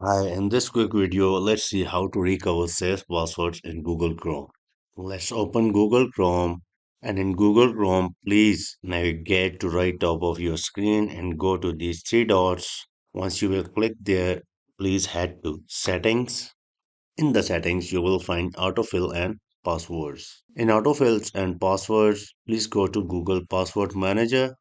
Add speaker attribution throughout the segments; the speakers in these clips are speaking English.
Speaker 1: Hi, in this quick video, let's see how to recover saved passwords in Google Chrome. Let's open Google Chrome, and in Google Chrome, please navigate to right top of your screen and go to these three dots. Once you will click there, please head to Settings. In the settings, you will find autofill and passwords. In autofills and passwords, please go to Google Password Manager,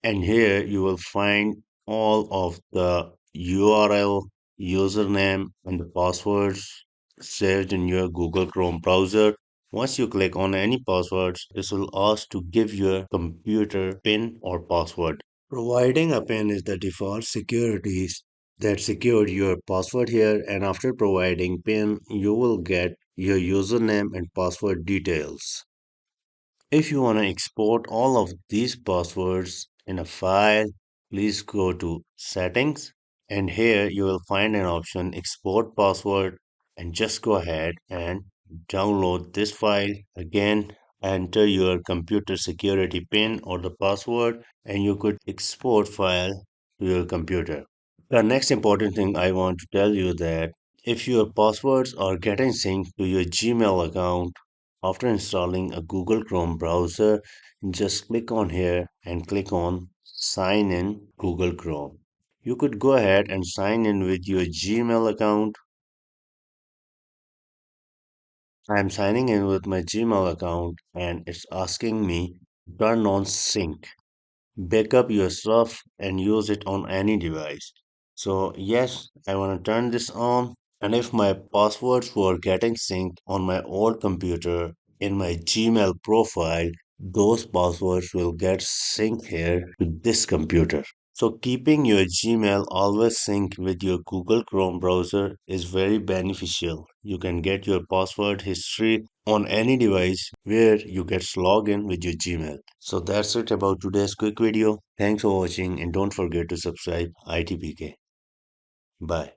Speaker 1: and here you will find all of the URL, username, and the passwords saved in your Google Chrome browser. Once you click on any passwords, this will ask to give your computer PIN or password. Providing a PIN is the default securities that secure your password here, and after providing PIN, you will get your username and password details. If you want to export all of these passwords in a file, please go to Settings, and here you will find an option Export Password, and just go ahead and download this file. Again, enter your computer security PIN or the password, and you could export file to your computer. The next important thing I want to tell you that if your passwords are getting synced to your Gmail account after installing a Google Chrome browser, just click on here and click on Sign in Google Chrome. You could go ahead and sign in with your Gmail account. I am signing in with my Gmail account and it's asking me turn on sync. Backup your stuff and use it on any device. So yes, I want to turn this on. And if my passwords were getting synced on my old computer in my Gmail profile, those passwords will get synced here to this computer. So keeping your Gmail always synced with your Google Chrome browser is very beneficial. You can get your password history on any device where you get log in with your Gmail. So that's it about today's quick video. Thanks for watching and don't forget to subscribe ITeePK. Bye.